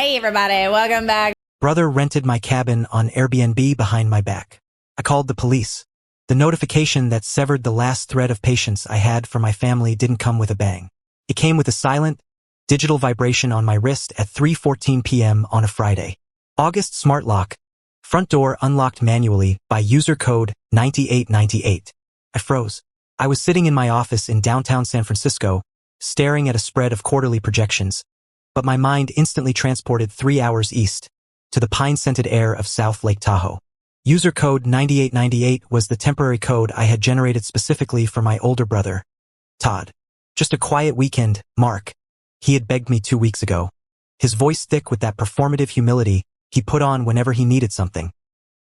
Hey everybody, welcome back. Brother rented my cabin on Airbnb behind my back. I called the police. The notification that severed the last thread of patience I had for my family didn't come with a bang. It came with a silent, digital vibration on my wrist at 3:14 p.m. on a Friday. August smart lock. Front door unlocked manually by user code 9898. I froze. I was sitting in my office in downtown San Francisco, staring at a spread of quarterly projections, but my mind instantly transported 3 hours east, to the pine-scented air of South Lake Tahoe. User code 9898 was the temporary code I had generated specifically for my older brother, Todd. Just a quiet weekend, Mark. He had begged me 2 weeks ago. His voice thick with that performative humility he put on whenever he needed something.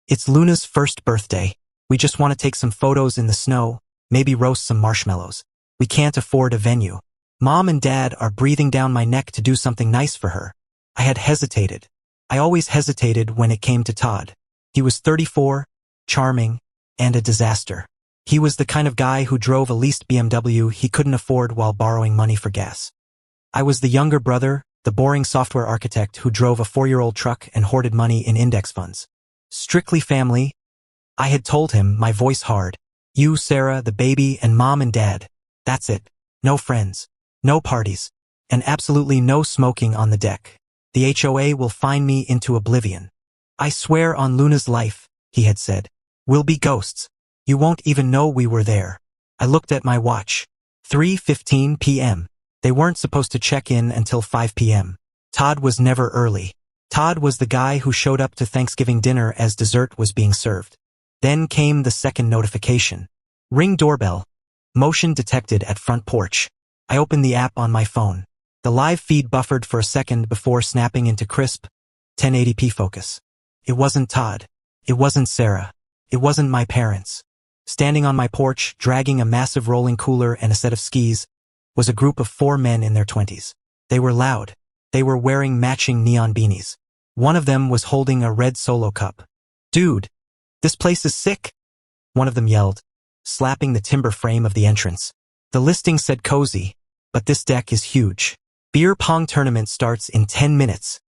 It's Luna's first birthday. We just want to take some photos in the snow, maybe roast some marshmallows. We can't afford a venue. Mom and Dad are breathing down my neck to do something nice for her. I had hesitated. I always hesitated when it came to Todd. He was 34, charming, and a disaster. He was the kind of guy who drove a leased BMW he couldn't afford while borrowing money for gas. I was the younger brother, the boring software architect who drove a 4-year-old truck and hoarded money in index funds. Strictly family. I had told him, my voice hard. You, Sarah, the baby, and Mom and Dad. That's it. No friends. No parties. And absolutely no smoking on the deck. The HOA will find me into oblivion. I swear on Luna's life, he had said. We'll be ghosts. You won't even know we were there. I looked at my watch. 3:15 p.m. They weren't supposed to check in until 5 p.m. Todd was never early. Todd was the guy who showed up to Thanksgiving dinner as dessert was being served. Then came the second notification. Ring doorbell. Motion detected at front porch. I opened the app on my phone. The live feed buffered for a second before snapping into crisp, 1080p focus. It wasn't Todd. It wasn't Sarah. It wasn't my parents. Standing on my porch, dragging a massive rolling cooler and a set of skis, was a group of 4 men in their 20s. They were loud. They were wearing matching neon beanies. One of them was holding a red Solo cup. Dude, this place is sick, one of them yelled, slapping the timber frame of the entrance. The listing said cozy, but this deck is huge. Beer pong tournament starts in 10 minutes.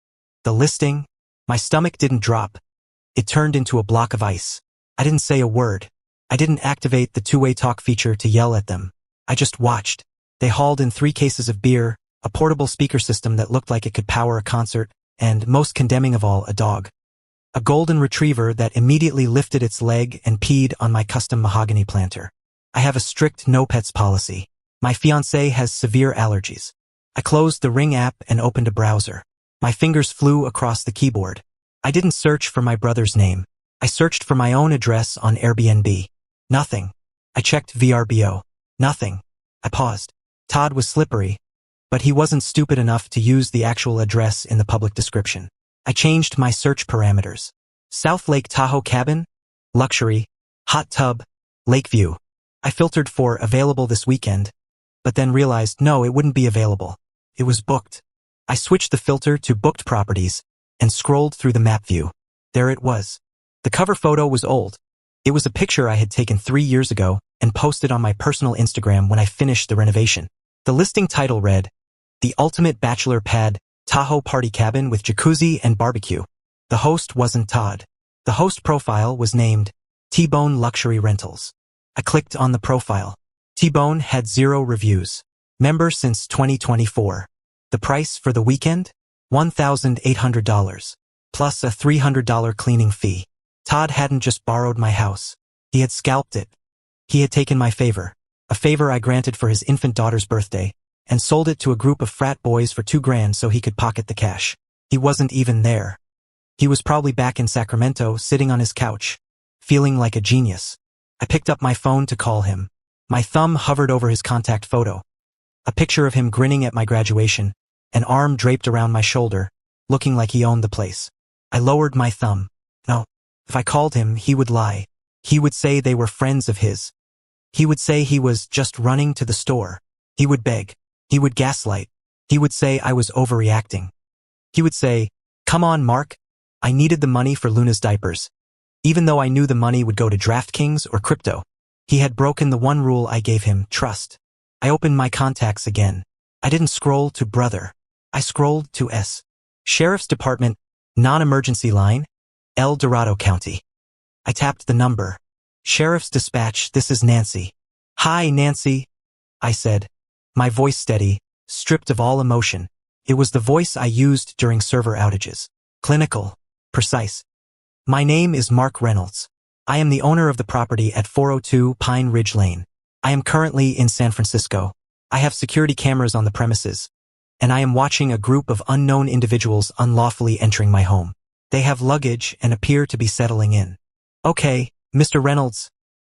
The listing? My stomach didn't drop. It turned into a block of ice. I didn't say a word. I didn't activate the two-way talk feature to yell at them. I just watched. They hauled in 3 cases of beer, a portable speaker system that looked like it could power a concert, and, most condemning of all, a dog. A golden retriever that immediately lifted its leg and peed on my custom mahogany planter. I have a strict no-pets policy. My fiancé has severe allergies. I closed the Ring app and opened a browser. My fingers flew across the keyboard. I didn't search for my brother's name. I searched for my own address on Airbnb. Nothing. I checked VRBO. Nothing. I paused. Todd was slippery, but he wasn't stupid enough to use the actual address in the public description. I changed my search parameters. South Lake Tahoe cabin, luxury, hot tub, Lakeview. I filtered for available this weekend, but then realized no, it wouldn't be available. It was booked. I switched the filter to booked properties and scrolled through the map view. There it was. The cover photo was old. It was a picture I had taken 3 years ago and posted on my personal Instagram when I finished the renovation. The listing title read, The Ultimate Bachelor Pad, Tahoe Party Cabin with Jacuzzi and Barbecue. The host wasn't Todd. The host profile was named T-Bone Luxury Rentals. I clicked on the profile. T-Bone had 0 reviews. Member since 2024. The price for the weekend? $1,800, plus a $300 cleaning fee. Todd hadn't just borrowed my house. He had scalped it. He had taken my favor, a favor I granted for his infant daughter's birthday, and sold it to a group of frat boys for $2,000 so he could pocket the cash. He wasn't even there. He was probably back in Sacramento, sitting on his couch, feeling like a genius. I picked up my phone to call him. My thumb hovered over his contact photo. A picture of him grinning at my graduation, an arm draped around my shoulder, looking like he owned the place. I lowered my thumb. No, if I called him, he would lie. He would say they were friends of his. He would say he was just running to the store. He would beg. He would gaslight. He would say I was overreacting. He would say, "Come on, Mark. I needed the money for Luna's diapers." Even though I knew the money would go to DraftKings or crypto. He had broken the one rule I gave him, trust. I opened my contacts again. I didn't scroll to brother. I scrolled to S. Sheriff's Department, non-emergency line, El Dorado County. I tapped the number. Sheriff's Dispatch, this is Nancy. Hi, Nancy, I said, my voice steady, stripped of all emotion. It was the voice I used during server outages. Clinical, precise. My name is Mark Reynolds. I am the owner of the property at 402 Pine Ridge Lane. I am currently in San Francisco. I have security cameras on the premises, and I am watching a group of unknown individuals unlawfully entering my home. They have luggage and appear to be settling in. Okay, Mr. Reynolds.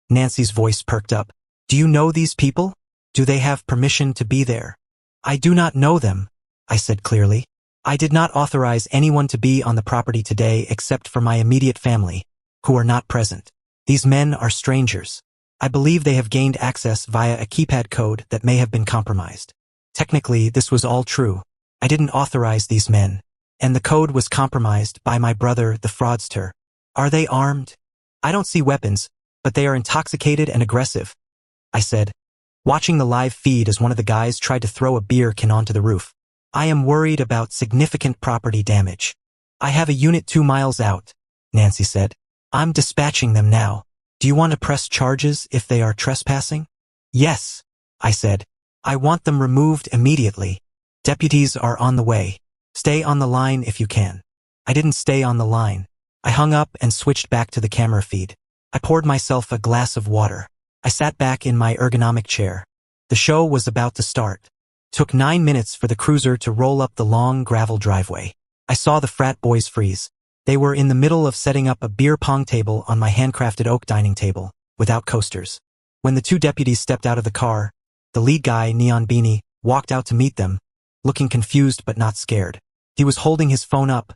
Nancy's voice perked up. Do you know these people? Do they have permission to be there? I do not know them, I said clearly. I did not authorize anyone to be on the property today except for my immediate family, who are not present. These men are strangers. I believe they have gained access via a keypad code that may have been compromised. Technically, this was all true. I didn't authorize these men, and the code was compromised by my brother, the fraudster. Are they armed? I don't see weapons, but they are intoxicated and aggressive, I said, watching the live feed as one of the guys tried to throw a beer can onto the roof. I am worried about significant property damage. I have a unit 2 miles out, Nancy said. I'm dispatching them now. Do you want to press charges if they are trespassing? Yes, I said. I want them removed immediately. Deputies are on the way. Stay on the line if you can. I didn't stay on the line. I hung up and switched back to the camera feed. I poured myself a glass of water. I sat back in my ergonomic chair. The show was about to start. Took 9 minutes for the cruiser to roll up the long gravel driveway. I saw the frat boys freeze. They were in the middle of setting up a beer pong table on my handcrafted oak dining table, without coasters. When the 2 deputies stepped out of the car, the lead guy, Neon Beanie, walked out to meet them, looking confused but not scared. He was holding his phone up,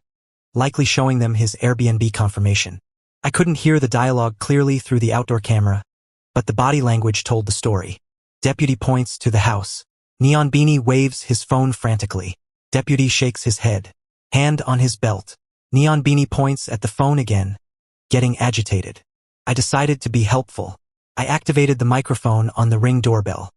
likely showing them his Airbnb confirmation. I couldn't hear the dialogue clearly through the outdoor camera, but the body language told the story. Deputy points to the house. Neon Beanie waves his phone frantically. Deputy shakes his head. Hand on his belt. Neon Beanie points at the phone again, getting agitated. I decided to be helpful. I activated the microphone on the Ring doorbell.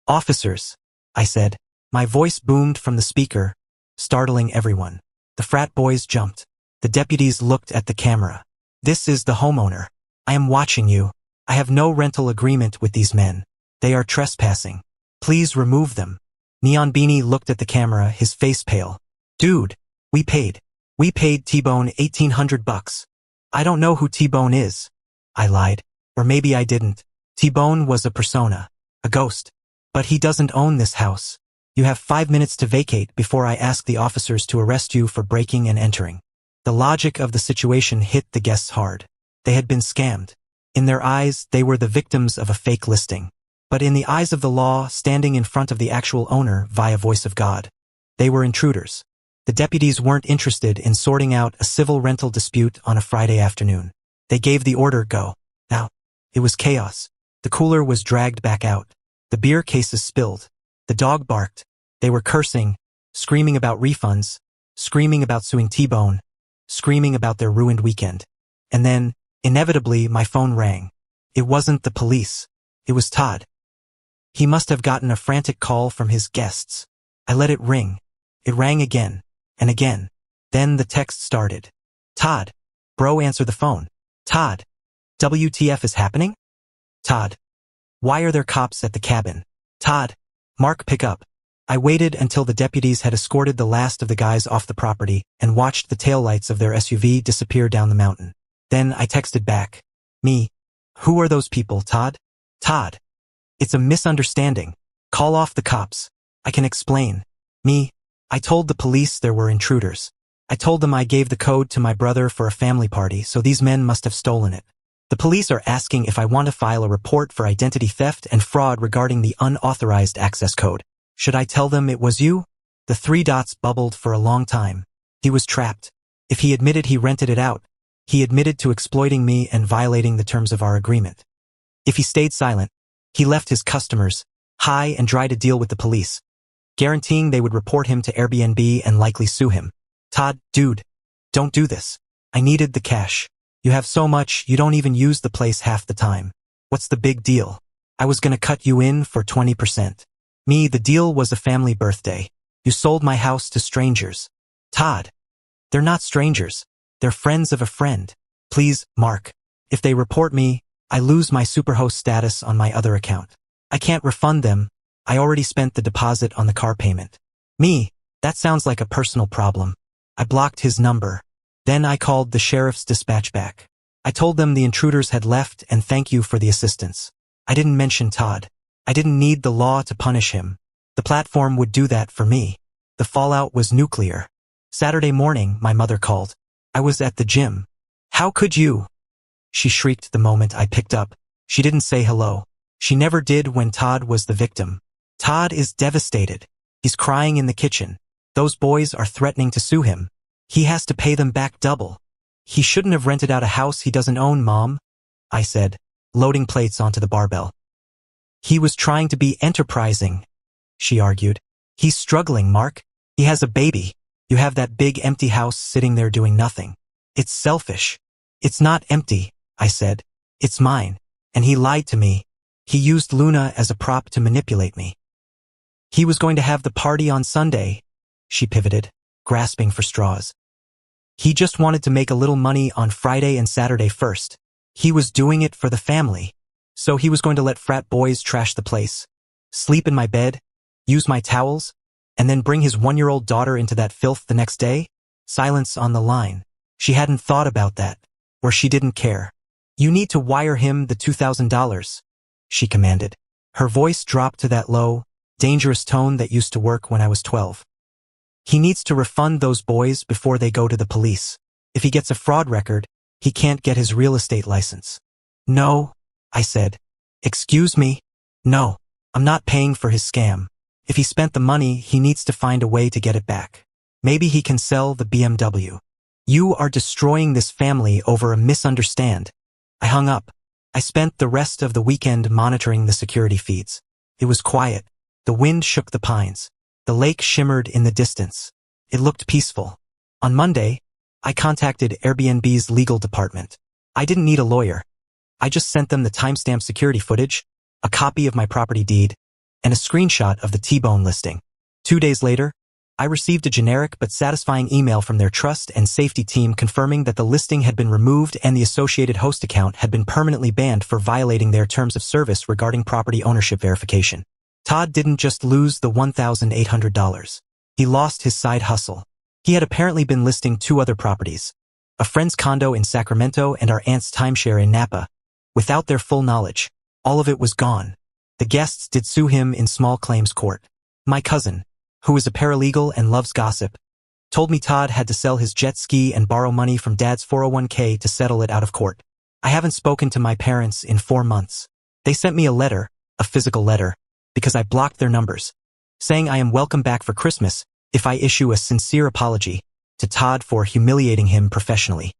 Officers, I said. My voice boomed from the speaker, startling everyone. The frat boys jumped. The deputies looked at the camera. This is the homeowner. I am watching you. I have no rental agreement with these men. They are trespassing. Please remove them. Neon Beanie looked at the camera, his face pale. Dude, we paid T-Bone $1,800. I don't know who T-Bone is. I lied. Or maybe I didn't. T-Bone was a persona, a ghost. But he doesn't own this house. You have 5 minutes to vacate before I ask the officers to arrest you for breaking and entering. The logic of the situation hit the guests hard. They had been scammed. In their eyes, they were the victims of a fake listing. But in the eyes of the law, standing in front of the actual owner via voice of God, they were intruders. The deputies weren't interested in sorting out a civil rental dispute on a Friday afternoon. They gave the order, go. Now, it was chaos. The cooler was dragged back out. The beer cases spilled. The dog barked. They were cursing, screaming about refunds, screaming about suing T-Bone, screaming about their ruined weekend. And then, inevitably, my phone rang. It wasn't the police. It was Todd. He must have gotten a frantic call from his guests. I let it ring. It rang again, and again. Then the text started. Todd. Bro, answer the phone. Todd. WTF is happening? Todd. Why are there cops at the cabin? Todd. Mark, pick up. I waited until the deputies had escorted the last of the guys off the property and watched the taillights of their SUV disappear down the mountain. Then I texted back. Me. Who are those people, Todd? Todd. It's a misunderstanding. Call off the cops. I can explain. Me. I told the police there were intruders. I told them I gave the code to my brother for a family party, so these men must have stolen it. The police are asking if I want to file a report for identity theft and fraud regarding the unauthorized access code. Should I tell them it was you? The 3 dots bubbled for a long time. He was trapped. If he admitted he rented it out, he admitted to exploiting me and violating the terms of our agreement. If he stayed silent, he left his customers high and dry to deal with the police, guaranteeing they would report him to Airbnb and likely sue him. Todd, dude, don't do this. I needed the cash. You have so much, you don't even use the place half the time. What's the big deal? I was gonna cut you in for 20%. Me, the deal was a family birthday. You sold my house to strangers. Todd, They're not strangers. They're friends of a friend. Please, Mark. If they report me, I lose my superhost status on my other account. I can't refund them. I already spent the deposit on the car payment. Me, that sounds like a personal problem. I blocked his number. Then I called the sheriff's dispatch back. I told them the intruders had left and thank you for the assistance. I didn't mention Todd. I didn't need the law to punish him. The platform would do that for me. The fallout was nuclear. Saturday morning, my mother called. I was at the gym. How could you? She shrieked the moment I picked up. She didn't say hello. She never did when Todd was the victim. Todd is devastated. He's crying in the kitchen. Those boys are threatening to sue him. He has to pay them back double. He shouldn't have rented out a house he doesn't own, Mom, I said, loading plates onto the barbell. He was trying to be enterprising, she argued. He's struggling, Mark. He has a baby. You have that big empty house sitting there doing nothing. It's selfish. It's not empty, I said. It's mine. And he lied to me. He used Luna as a prop to manipulate me. He was going to have the party on Sunday, she pivoted, grasping for straws. He just wanted to make a little money on Friday and Saturday first. He was doing it for the family. So he was going to let frat boys trash the place, sleep in my bed, use my towels, and then bring his 1-year-old daughter into that filth the next day? Silence on the line. She hadn't thought about that, or she didn't care. You need to wire him the $2,000, she commanded. Her voice dropped to that low, dangerous tone that used to work when I was 12. He needs to refund those boys before they go to the police. If he gets a fraud record, he can't get his real estate license. No, I said. Excuse me? No, I'm not paying for his scam. If he spent the money, he needs to find a way to get it back. Maybe he can sell the BMW. You are destroying this family over a misunderstand. I hung up. I spent the rest of the weekend monitoring the security feeds. It was quiet. The wind shook the pines. The lake shimmered in the distance. It looked peaceful. On Monday, I contacted Airbnb's legal department. I didn't need a lawyer. I just sent them the timestamp security footage, a copy of my property deed, and a screenshot of the T-bone listing. 2 days later, I received a generic but satisfying email from their trust and safety team confirming that the listing had been removed and the associated host account had been permanently banned for violating their terms of service regarding property ownership verification. Todd didn't just lose the $1,800. He lost his side hustle. He had apparently been listing 2 other properties, a friend's condo in Sacramento and our aunt's timeshare in Napa. Without their full knowledge, all of it was gone. The guests did sue him in small claims court. My cousin, who is a paralegal and loves gossip, told me Todd had to sell his jet ski and borrow money from Dad's 401k to settle it out of court. I haven't spoken to my parents in 4 months. They sent me a letter, a physical letter, because I blocked their numbers, saying I am welcome back for Christmas if I issue a sincere apology to Todd for humiliating him professionally.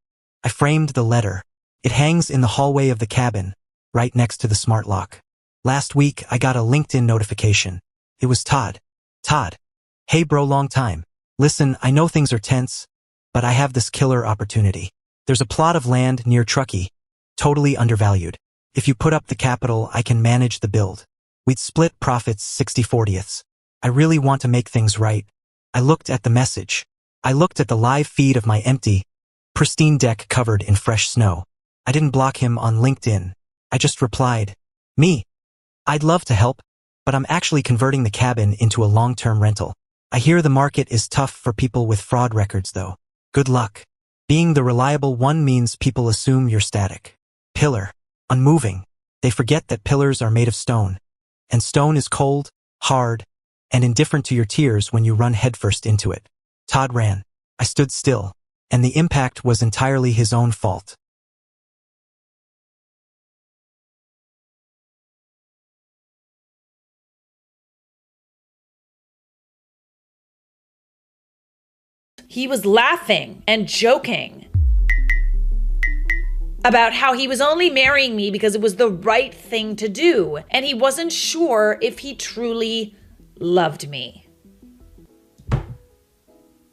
I framed the letter. It hangs in the hallway of the cabin, right next to the smart lock. Last week, I got a LinkedIn notification. It was Todd. Todd. Hey bro, long time. Listen, I know things are tense, but I have this killer opportunity. There's a plot of land near Truckee, totally undervalued. If you put up the capital, I can manage the build. We'd split profits 60/40ths. I really want to make things right. I looked at the message. I looked at the live feed of my empty, pristine deck covered in fresh snow. I didn't block him on LinkedIn. I just replied, me. I'd love to help, but I'm actually converting the cabin into a long-term rental. I hear the market is tough for people with fraud records though. Good luck. Being the reliable one means people assume you're static. Pillar. Unmoving. They forget that pillars are made of stone. And stone is cold, hard, and indifferent to your tears when you run headfirst into it. Todd ran. I stood still, and the impact was entirely his own fault. He was laughing and joking about how he was only marrying me because it was the right thing to do, and he wasn't sure if he truly loved me.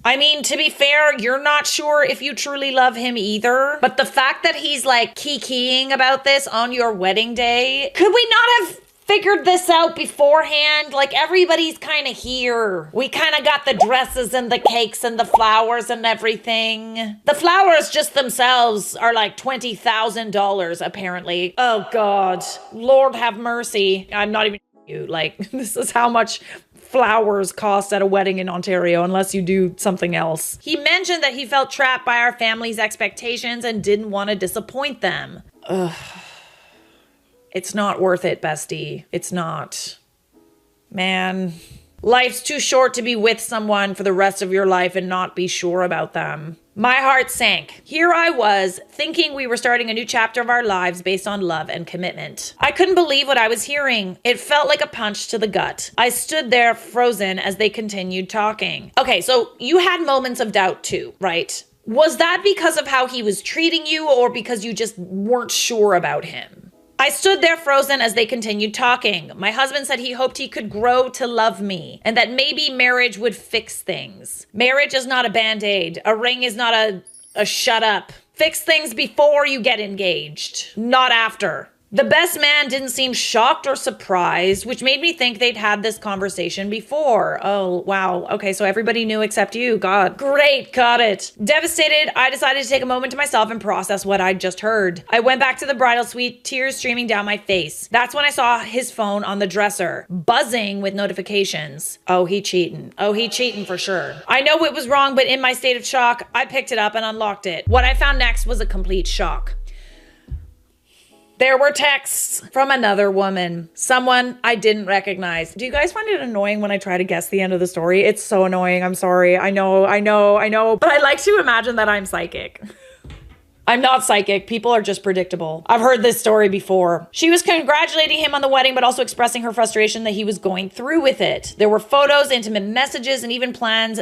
I mean, to be fair, you're not sure if you truly love him either, but the fact that he's like kikiing about this on your wedding day, could we not have figured this out beforehand. Like, everybody's kind of here. We kind of got the dresses and the cakes and the flowers and everything. The flowers just themselves are like $20,000 apparently. Oh God, Lord have mercy. I'm not even you. Like, this is how much flowers cost at a wedding in Ontario unless you do something else. He mentioned that he felt trapped by our family's expectations and didn't want to disappoint them. Ugh. It's not worth it, bestie. It's not. Man, life's too short to be with someone for the rest of your life and not be sure about them. My heart sank. Here I was, thinking we were starting a new chapter of our lives based on love and commitment. I couldn't believe what I was hearing. It felt like a punch to the gut. I stood there frozen as they continued talking. Okay, so you had moments of doubt too, right? Was that because of how he was treating you or because you just weren't sure about him? I stood there frozen as they continued talking. My husband said he hoped he could grow to love me and that maybe marriage would fix things. Marriage is not a band-aid. A ring is not a shut up. Fix things before you get engaged, not after. The best man didn't seem shocked or surprised, which made me think they'd had this conversation before. Oh, wow. Okay, so everybody knew except you. God. Great, got it. Devastated, I decided to take a moment to myself and process what I'd just heard. I went back to the bridal suite, tears streaming down my face. That's when I saw his phone on the dresser, buzzing with notifications. Oh, he cheating. Oh, he cheating for sure. I know it was wrong, but in my state of shock, I picked it up and unlocked it. What I found next was a complete shock. There were texts from another woman, someone I didn't recognize. Do you guys find it annoying when I try to guess the end of the story? It's so annoying. I'm sorry. I know. But I like to imagine that I'm psychic. I'm not psychic. People are just predictable. I've heard this story before. She was congratulating him on the wedding, but also expressing her frustration that he was going through with it. There were photos, intimate messages, and even plans